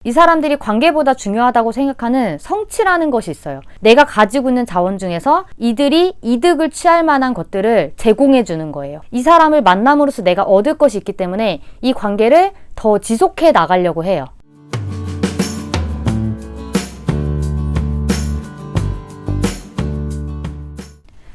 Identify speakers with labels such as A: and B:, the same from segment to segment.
A: 이 사람들이 관계보다 중요하다고 생각하는 성취라는 것이 있어요. 내가 가지고 있는 자원 중에서 이들이 이득을 취할 만한 것들을 제공해 주는 거예요. 이 사람을 만남으로써 내가 얻을 것이 있기 때문에 이 관계를 더 지속해 나가려고 해요.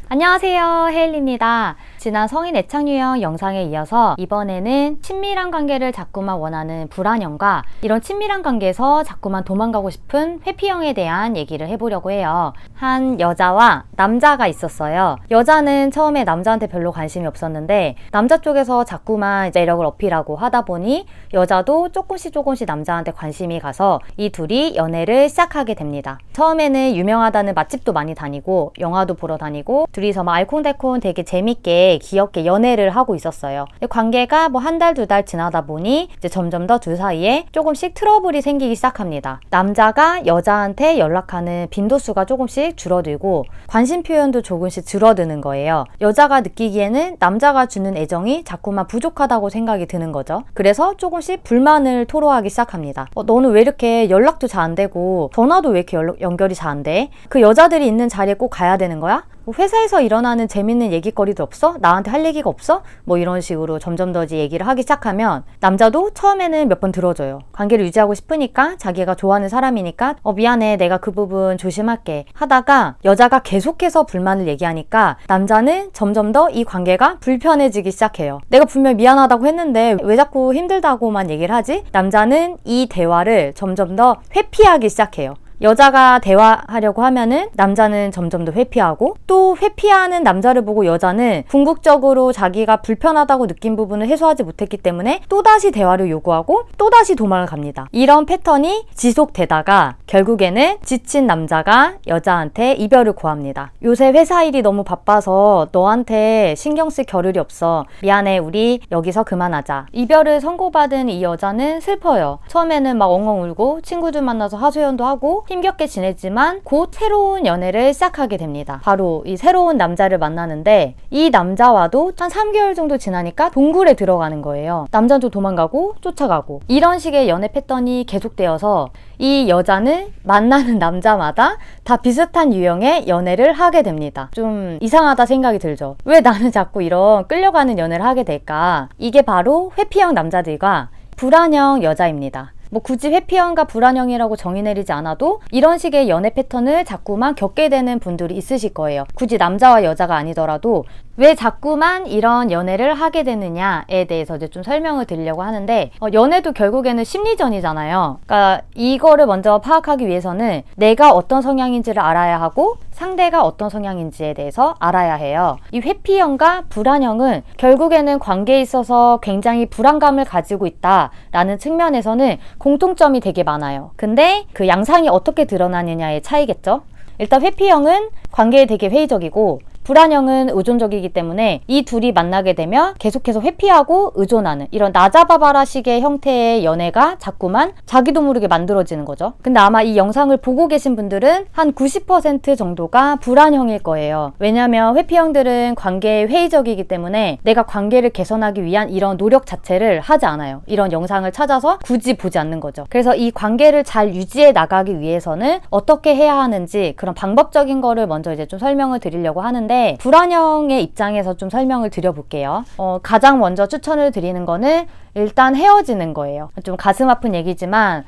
A: 안녕하세요, 헤일리입니다. 지난 성인 애착 유형 영상에 이어서 이번에는 친밀한 관계를 자꾸만 원하는 불안형과 이런 친밀한 관계에서 자꾸만 도망가고 싶은 회피형에 대한 얘기를 해보려고 해요. 한 여자와 남자가 있었어요. 여자는 처음에 남자한테 별로 관심이 없었는데 남자 쪽에서 자꾸만 매력을 어필하고 하다 보니 여자도 조금씩 남자한테 관심이 가서 이 둘이 연애를 시작하게 됩니다. 처음에는 유명하다는 맛집도 많이 다니고 영화도 보러 다니고 둘이서 막 알콩달콩 되게 재밌게 귀엽게 연애를 하고 있었어요. 관계가 뭐 한 달, 두 달 지나다 보니 이제 점점 더 둘 사이에 조금씩 트러블이 생기기 시작합니다. 남자가 여자한테 연락하는 빈도수가 조금씩 줄어들고 관심 표현도 조금씩 줄어드는 거예요. 여자가 느끼기에는 남자가 주는 애정이 자꾸만 부족하다고 생각이 드는 거죠. 그래서 조금씩 불만을 토로하기 시작합니다. 너는 왜 이렇게 연락도 잘 안 되고 전화도 왜 이렇게 연결이 잘 안 돼? 그 여자들이 있는 자리에 꼭 가야 되는 거야? 회사에서 일어나는 재밌는 얘기거리도 없어? 나한테 할 얘기가 없어? 뭐 이런 식으로 점점 더 이제 얘기를 하기 시작하면 남자도 처음에는 몇 번 들어줘요. 관계를 유지하고 싶으니까 자기가 좋아하는 사람이니까 미안해 내가 그 부분 조심할게 하다가 여자가 계속해서 불만을 얘기하니까 남자는 점점 더 이 관계가 불편해지기 시작해요. 내가 분명 미안하다고 했는데 왜 자꾸 힘들다고만 얘기를 하지? 남자는 이 대화를 점점 더 회피하기 시작해요. 여자가 대화하려고 하면은 남자는 점점 더 회피하고 또 회피하는 남자를 보고 여자는 궁극적으로 자기가 불편하다고 느낀 부분을 해소하지 못했기 때문에 또다시 대화를 요구하고 또다시 도망을 갑니다. 이런 패턴이 지속되다가 결국에는 지친 남자가 여자한테 이별을 고합니다. 요새 회사 일이 너무 바빠서 너한테 신경 쓸 겨를이 없어. 미안해 우리 여기서 그만하자. 이별을 선고받은 이 여자는 슬퍼요. 처음에는 막 엉엉 울고 친구들 만나서 하소연도 하고 힘겹게 지냈지만 곧 새로운 연애를 시작하게 됩니다. 바로 이 새로운 남자를 만나는데 이 남자와도 한 3개월 정도 지나니까 동굴에 들어가는 거예요. 남자도 도망가고 쫓아가고 이런 식의 연애 패턴이 계속되어서 이 여자는 만나는 남자마다 다 비슷한 유형의 연애를 하게 됩니다. 좀 이상하다 생각이 들죠. 왜 나는 자꾸 이런 끌려가는 연애를 하게 될까? 이게 바로 회피형 남자들과 불안형 여자입니다. 뭐 굳이 회피형과 불안형이라고 정의 내리지 않아도 이런 식의 연애 패턴을 자꾸만 겪게 되는 분들이 있으실 거예요. 굳이 남자와 여자가 아니더라도 왜 자꾸만 이런 연애를 하게 되느냐에 대해서 이제 좀 설명을 드리려고 하는데 연애도 결국에는 심리전이잖아요. 그러니까 이거를 먼저 파악하기 위해서는 내가 어떤 성향인지를 알아야 하고 상대가 어떤 성향인지에 대해서 알아야 해요. 이 회피형과 불안형은 결국에는 관계에 있어서 굉장히 불안감을 가지고 있다라는 측면에서는 공통점이 되게 많아요. 근데 그 양상이 어떻게 드러나느냐의 차이겠죠? 일단 회피형은 관계에 되게 회의적이고 불안형은 의존적이기 때문에 이 둘이 만나게 되면 계속해서 회피하고 의존하는 이런 나 잡아봐라 식의 형태의 연애가 자꾸만 자기도 모르게 만들어지는 거죠. 근데 아마 이 영상을 보고 계신 분들은 한 90% 정도가 불안형일 거예요. 왜냐하면 회피형들은 관계에 회의적이기 때문에 내가 관계를 개선하기 위한 이런 노력 자체를 하지 않아요. 이런 영상을 찾아서 굳이 보지 않는 거죠. 그래서 이 관계를 잘 유지해 나가기 위해서는 어떻게 해야 하는지 그런 방법적인 거를 먼저 이제 좀 설명을 드리려고 하는데 불안형의 입장에서 좀 설명을 드려볼게요. 가장 먼저 추천을 드리는 거는 일단 헤어지는 거예요. 좀 가슴 아픈 얘기지만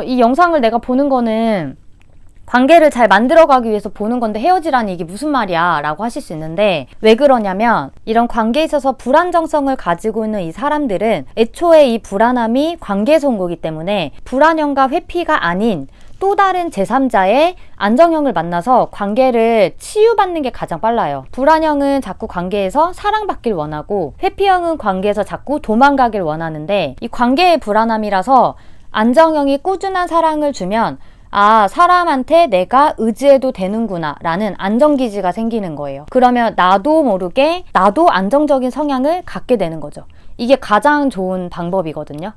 A: 이 영상을 내가 보는 거는 관계를 잘 만들어가기 위해서 보는 건데 헤어지라니 이게 무슨 말이야 라고 하실 수 있는데 왜 그러냐면 이런 관계에 있어서 불안정성을 가지고 있는 이 사람들은 애초에 이 불안함이 관계에서 온 거기 때문에 불안형과 회피가 아닌 또 다른 제3자의 안정형을 만나서 관계를 치유받는 게 가장 빨라요. 불안형은 자꾸 관계에서 사랑받길 원하고 회피형은 관계에서 자꾸 도망가길 원하는데 이 관계의 불안함이라서 안정형이 꾸준한 사랑을 주면 아, 사람한테 내가 의지해도 되는구나 라는 안정기지가 생기는 거예요. 그러면 나도 모르게 나도 안정적인 성향을 갖게 되는 거죠. 이게 가장 좋은 방법이거든요.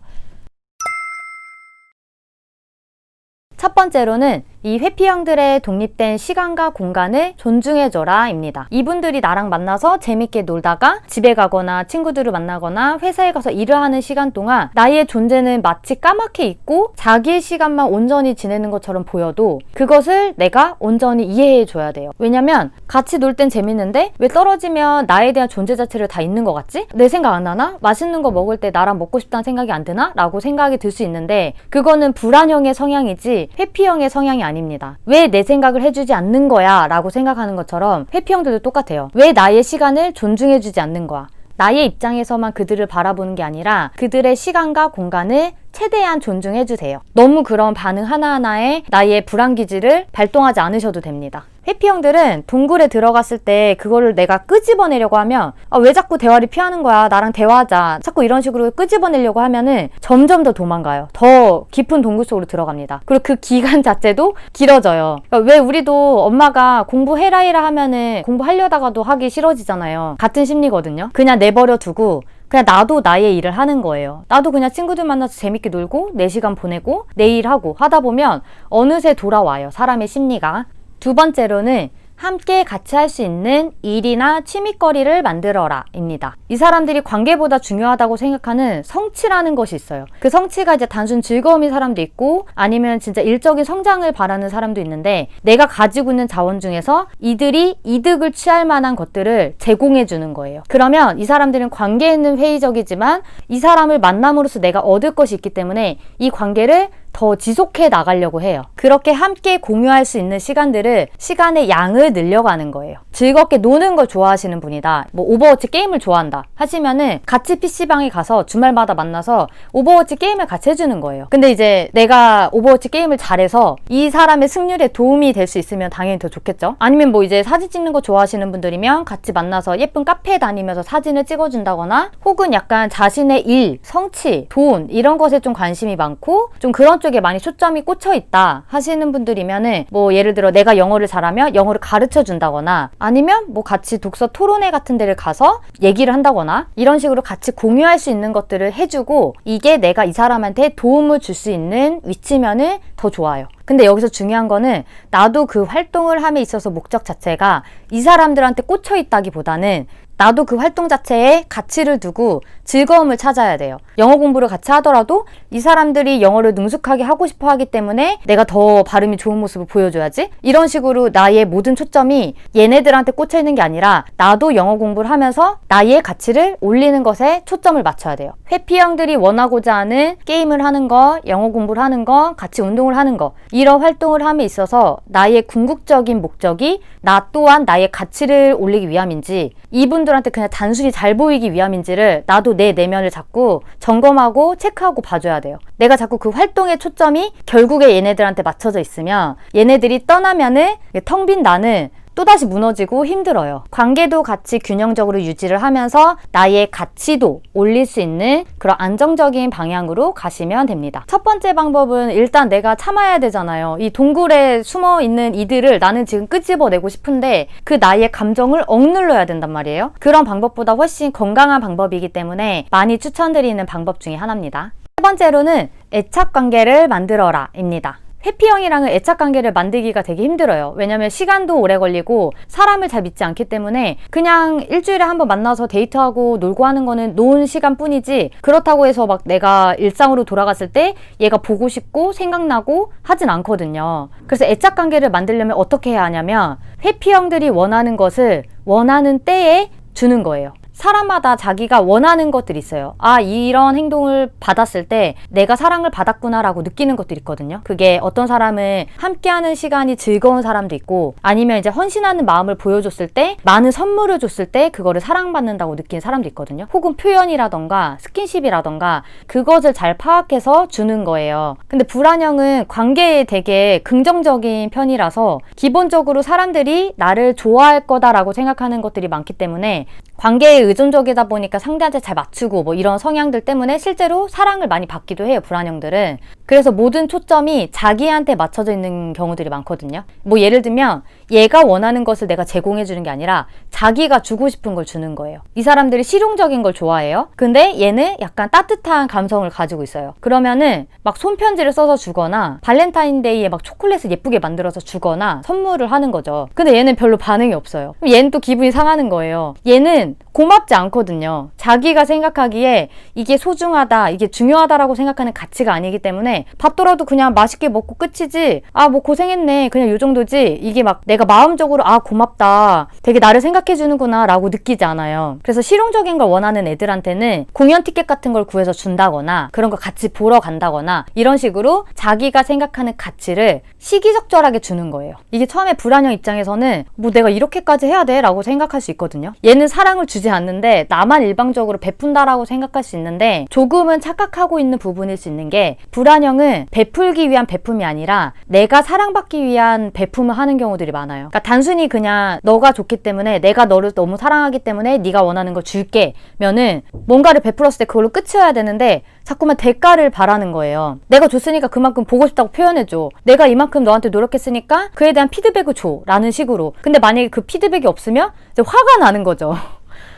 A: 첫 번째로는 이 회피형들의 독립된 시간과 공간을 존중해줘라 입니다. 이분들이 나랑 만나서 재밌게 놀다가 집에 가거나 친구들을 만나거나 회사에 가서 일을 하는 시간 동안 나의 존재는 마치 까맣게 있고 자기의 시간만 온전히 지내는 것처럼 보여도 그것을 내가 온전히 이해해줘야 돼요. 왜냐면 같이 놀 땐 재밌는데 왜 떨어지면 나에 대한 존재 자체를 다 잊는 것 같지? 내 생각 안 나나? 맛있는 거 먹을 때 나랑 먹고 싶다는 생각이 안 드나? 라고 생각이 들 수 있는데 그거는 불안형의 성향이지 회피형의 성향이 아닙니다. 왜 내 생각을 해주지 않는 거야? 라고 생각하는 것처럼 회피형들도 똑같아요. 왜 나의 시간을 존중해주지 않는 거야? 나의 입장에서만 그들을 바라보는 게 아니라 그들의 시간과 공간을 최대한 존중해주세요. 너무 그런 반응 하나하나에 나의 불안기질을 발동하지 않으셔도 됩니다. 회피형들은 동굴에 들어갔을 때 그거를 내가 끄집어내려고 하면 왜 자꾸 대화를 피하는 거야? 나랑 대화하자. 자꾸 이런 식으로 끄집어내려고 하면은 점점 더 도망가요. 더 깊은 동굴 속으로 들어갑니다. 그리고 그 기간 자체도 길어져요. 그러니까 왜 우리도 엄마가 공부해라 하면은 공부하려다가도 하기 싫어지잖아요. 같은 심리거든요. 그냥 내버려 두고 그냥 나도 나의 일을 하는 거예요. 나도 그냥 친구들 만나서 재밌게 놀고 내 시간 보내고 내 일하고 하다 보면 어느새 돌아와요. 사람의 심리가. 두 번째로는 함께 같이 할 수 있는 일이나 취미거리를 만들어라 입니다. 이 사람들이 관계보다 중요하다고 생각하는 성취라는 것이 있어요. 그 성취가 이제 단순 즐거움인 사람도 있고 아니면 진짜 일적인 성장을 바라는 사람도 있는데 내가 가지고 있는 자원 중에서 이들이 이득을 취할 만한 것들을 제공해 주는 거예요. 그러면 이 사람들은 관계에는 회의적이지만 이 사람을 만남으로써 내가 얻을 것이 있기 때문에 이 관계를 더 지속해 나가려고 해요. 그렇게 함께 공유할 수 있는 시간의 양을 늘려가는 거예요. 즐겁게 노는 걸 좋아하시는 분이다. 뭐 오버워치 게임을 좋아한다 하시면은 같이 PC방에 가서 주말마다 만나서 오버워치 게임을 같이 해주는 거예요. 근데 이제 내가 오버워치 게임을 잘해서 이 사람의 승률에 도움이 될 수 있으면 당연히 더 좋겠죠. 아니면 뭐 이제 사진 찍는 거 좋아하시는 분들이면 같이 만나서 예쁜 카페에 다니면서 사진을 찍어준다거나 혹은 약간 자신의 일, 성취, 돈 이런 것에 좀 관심이 많고 좀 그런 쪽에 많이 초점이 꽂혀 있다 하시는 분들이면은 뭐 예를 들어 내가 영어를 잘하면 영어를 가르쳐 준다거나 아니면 뭐 같이 독서 토론회 같은 데를 가서 얘기를 한다거나 이런 식으로 같이 공유할 수 있는 것들을 해주고 이게 내가 이 사람한테 도움을 줄 수 있는 위치면은 더 좋아요. 근데 여기서 중요한 거는 나도 그 활동을 함에 있어서 목적 자체가 이 사람들한테 꽂혀 있다기보다는 나도 그 활동 자체에 가치를 두고 즐거움을 찾아야 돼요. 영어 공부를 같이 하더라도 이 사람들이 영어를 능숙하게 하고 싶어 하기 때문에 내가 더 발음이 좋은 모습을 보여줘야지. 이런 식으로 나의 모든 초점이 얘네들한테 꽂혀 있는 게 아니라 나도 영어 공부를 하면서 나의 가치를 올리는 것에 초점을 맞춰야 돼요. 회피형들이 원하고자 하는 게임을 하는 거, 영어 공부를 하는 거, 같이 운동을 하는 거 이런 활동을 함에 있어서 나의 궁극적인 목적이 나 또한 나의 가치를 올리기 위함인지 이분들한테 그냥 단순히 잘 보이기 위함인지를 나도 내 내면을 자꾸 점검하고 체크하고 봐줘야 돼요. 내가 자꾸 그 활동의 초점이 결국에 얘네들한테 맞춰져 있으면 얘네들이 떠나면은 텅 빈 나는 또다시 무너지고 힘들어요. 관계도 같이 균형적으로 유지를 하면서 나의 가치도 올릴 수 있는 그런 안정적인 방향으로 가시면 됩니다. 첫 번째 방법은 일단 내가 참아야 되잖아요. 이 동굴에 숨어 있는 이들을 나는 지금 끄집어내고 싶은데 그 나의 감정을 억눌러야 된단 말이에요. 그런 방법보다 훨씬 건강한 방법이기 때문에 많이 추천드리는 방법 중에 하나입니다. 세 번째로는 애착관계를 만들어라 입니다. 회피형이랑은 애착관계를 만들기가 되게 힘들어요. 왜냐면 시간도 오래 걸리고 사람을 잘 믿지 않기 때문에 그냥 일주일에 한번 만나서 데이트하고 놀고 하는 거는 노은 시간 뿐이지 그렇다고 해서 막 내가 일상으로 돌아갔을 때 얘가 보고 싶고 생각나고 하진 않거든요. 그래서 애착관계를 만들려면 어떻게 해야 하냐면 회피형들이 원하는 것을 원하는 때에 주는 거예요. 사람마다 자기가 원하는 것들이 있어요. 이런 행동을 받았을 때 내가 사랑을 받았구나 라고 느끼는 것들이 있거든요. 그게 어떤 사람은 함께하는 시간이 즐거운 사람도 있고 아니면 이제 헌신하는 마음을 보여줬을 때 많은 선물을 줬을 때 그거를 사랑받는다고 느끼는 사람도 있거든요. 혹은 표현이라던가 스킨십이라던가 그것을 잘 파악해서 주는 거예요. 근데 불안형은 관계에 되게 긍정적인 편이라서 기본적으로 사람들이 나를 좋아할 거다라고 생각하는 것들이 많기 때문에 관계에 의존적이다 보니까 상대한테 잘 맞추고 뭐 이런 성향들 때문에 실제로 사랑을 많이 받기도 해요. 불안형들은. 그래서 모든 초점이 자기한테 맞춰져 있는 경우들이 많거든요. 뭐 예를 들면 얘가 원하는 것을 내가 제공해 주는 게 아니라 자기가 주고 싶은 걸 주는 거예요. 이 사람들이 실용적인 걸 좋아해요. 근데 얘는 약간 따뜻한 감성을 가지고 있어요. 그러면은 막 손편지를 써서 주거나 발렌타인데이에 막 초콜릿을 예쁘게 만들어서 주거나 선물을 하는 거죠. 근데 얘는 별로 반응이 없어요. 그럼 얘는 또 기분이 상하는 거예요. 얘는 고맙지 않거든요. 자기가 생각하기에 이게 소중하다, 이게 중요하다라고 생각하는 가치가 아니기 때문에 받더라도 그냥 맛있게 먹고 끝이지, 아 뭐 고생했네, 그냥 요 정도지, 이게 막 내가 마음적으로 아 고맙다, 되게 나를 생각해 주는구나 라고 느끼지 않아요. 그래서 실용적인 걸 원하는 애들한테는 공연 티켓 같은 걸 구해서 준다거나 그런 거 같이 보러 간다거나 이런 식으로 자기가 생각하는 가치를 시기적절하게 주는 거예요. 이게 처음에 불안형 입장에서는 뭐 내가 이렇게까지 해야 돼? 라고 생각할 수 있거든요. 얘는 사랑을 주지 않는데 나만 일방적으로 베푼다라고 생각할 수 있는데 조금은 착각하고 있는 부분일 수 있는 게, 불안형은 베풀기 위한 베품이 아니라 내가 사랑받기 위한 베품을 하는 경우들이 많아요. 그러니까 단순히 그냥 너가 좋기 때문에, 내가 너를 너무 사랑하기 때문에 네가 원하는 걸 줄게 면은 뭔가를 베풀었을 때 그걸로 끝이어야 되는데 자꾸만 대가를 바라는 거예요. 내가 줬으니까 그만큼 보고 싶다고 표현해줘. 내가 이만큼 너한테 노력했으니까 그에 대한 피드백을 줘. 라는 식으로. 근데 만약에 그 피드백이 없으면 이제 화가 나는 거죠.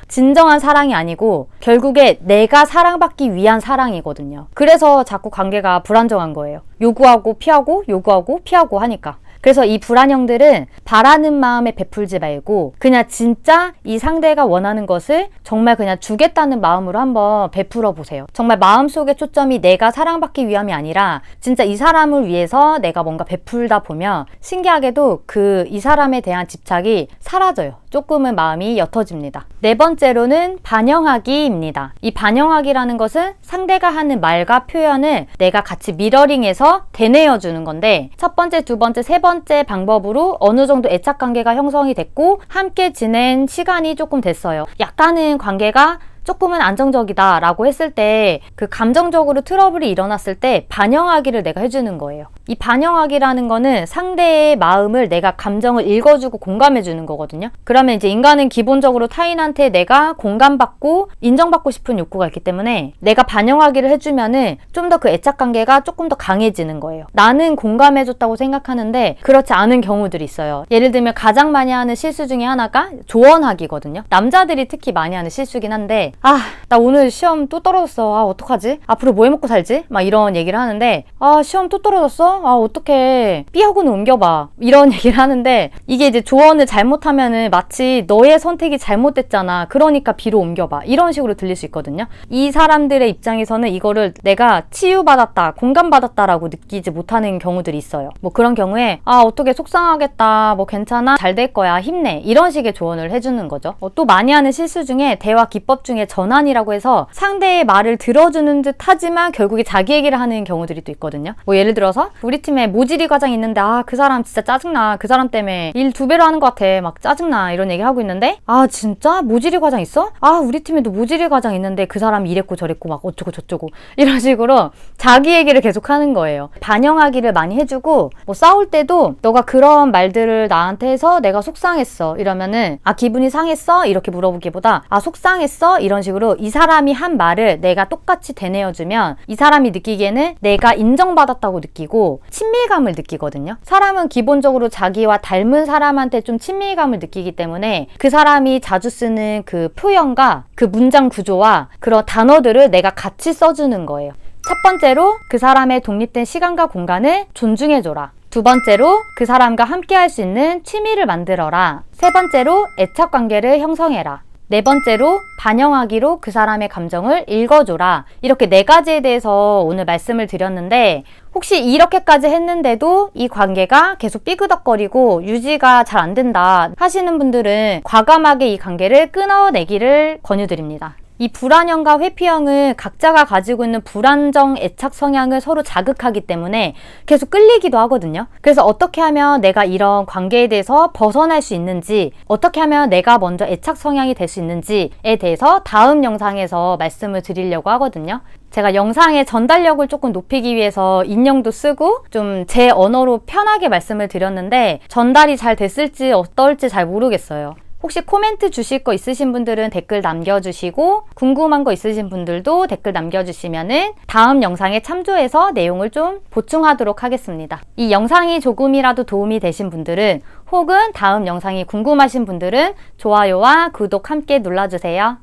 A: 진정한 사랑이 아니고 결국에 내가 사랑받기 위한 사랑이거든요. 그래서 자꾸 관계가 불안정한 거예요. 요구하고 피하고 요구하고 피하고 하니까. 그래서 이 불안형들은 바라는 마음에 베풀지 말고 그냥 진짜 이 상대가 원하는 것을 정말 그냥 주겠다는 마음으로 한번 베풀어 보세요. 정말 마음속의 초점이 내가 사랑받기 위함이 아니라 진짜 이 사람을 위해서 내가 뭔가 베풀다 보면 신기하게도 이 사람에 대한 집착이 사라져요. 조금은 마음이 옅어집니다. 네 번째로는 반영하기입니다. 이 반영하기라는 것은 상대가 하는 말과 표현을 내가 같이 미러링해서 되뇌어 주는 건데, 첫 번째, 두 번째, 세 번째 방법으로 어느 정도 애착 관계가 형성이 됐고 함께 지낸 시간이 조금 됐어요. 약간은 관계가 조금은 안정적이다 라고 했을 때, 그 감정적으로 트러블이 일어났을 때 반영하기를 내가 해주는 거예요. 이 반영하기라는 거는 상대의 마음을 내가 감정을 읽어주고 공감해주는 거거든요. 그러면 이제 인간은 기본적으로 타인한테 내가 공감받고 인정받고 싶은 욕구가 있기 때문에 내가 반영하기를 해주면은 좀 더 그 애착관계가 조금 더 강해지는 거예요. 나는 공감해줬다고 생각하는데 그렇지 않은 경우들이 있어요. 예를 들면 가장 많이 하는 실수 중에 하나가 조언하기거든요. 남자들이 특히 많이 하는 실수긴 한데, 아, 나 오늘 시험 또 떨어졌어. 아, 어떡하지? 앞으로 뭐 해먹고 살지? 막 이런 얘기를 하는데, 아, 시험 또 떨어졌어? 아, 어떡해. B하고는 옮겨봐. 이런 얘기를 하는데, 이게 이제 조언을 잘못하면은 마치 너의 선택이 잘못됐잖아. 그러니까 B로 옮겨봐. 이런 식으로 들릴 수 있거든요. 이 사람들의 입장에서는 이거를 내가 치유받았다, 공감받았다라고 느끼지 못하는 경우들이 있어요. 뭐 그런 경우에, 아, 어떻게 속상하겠다. 뭐 괜찮아. 잘 될 거야. 힘내. 이런 식의 조언을 해주는 거죠. 또 많이 하는 실수 중에 대화 기법 중에 전환이라고 해서 상대의 말을 들어주는 듯 하지만 결국에 자기 얘기를 하는 경우들이 또 있거든요. 뭐 예를 들어서 우리 팀에 모지리 과장이 있는데, 아, 그 사람 진짜 짜증나. 그 사람 때문에 일 2배로 하는 것 같아. 막 짜증나. 이런 얘기를 하고 있는데, 아, 진짜? 모지리 과장 있어? 아, 우리 팀에도 모지리 과장 있는데 그 사람이 이랬고 저랬고 막 어쩌고 저쩌고 이런 식으로 자기 얘기를 계속 하는 거예요. 반영하기를 많이 해주고, 뭐 싸울 때도 너가 그런 말들을 나한테 해서 내가 속상했어. 이러면은, 아, 기분이 상했어? 이렇게 물어보기보다, 아, 속상했어? 이런 식으로 이 사람이 한 말을 내가 똑같이 되뇌어주면 이 사람이 느끼기에는 내가 인정받았다고 느끼고 친밀감을 느끼거든요. 사람은 기본적으로 자기와 닮은 사람한테 좀 친밀감을 느끼기 때문에 그 사람이 자주 쓰는 그 표현과 그 문장 구조와 그런 단어들을 내가 같이 써주는 거예요. 첫 번째로 그 사람의 독립된 시간과 공간을 존중해줘라. 두 번째로 그 사람과 함께 할 수 있는 취미를 만들어라. 세 번째로 애착 관계를 형성해라. 네 번째로 반영하기로 그 사람의 감정을 읽어줘라. 이렇게 네 가지에 대해서 오늘 말씀을 드렸는데, 혹시 이렇게까지 했는데도 이 관계가 계속 삐그덕거리고 유지가 잘 안 된다 하시는 분들은 과감하게 이 관계를 끊어내기를 권유드립니다. 이 불안형과 회피형은 각자가 가지고 있는 불안정 애착 성향을 서로 자극하기 때문에 계속 끌리기도 하거든요. 그래서 어떻게 하면 내가 이런 관계에 대해서 벗어날 수 있는지, 어떻게 하면 내가 먼저 애착 성향이 될 수 있는지에 대해서 다음 영상에서 말씀을 드리려고 하거든요. 제가 영상의 전달력을 조금 높이기 위해서 인형도 쓰고 좀 제 언어로 편하게 말씀을 드렸는데 전달이 잘 됐을지 어떨지 잘 모르겠어요. 혹시 코멘트 주실 거 있으신 분들은 댓글 남겨주시고 궁금한 거 있으신 분들도 댓글 남겨주시면은 다음 영상에 참조해서 내용을 좀 보충하도록 하겠습니다. 이 영상이 조금이라도 도움이 되신 분들은 혹은 다음 영상이 궁금하신 분들은 좋아요와 구독 함께 눌러주세요.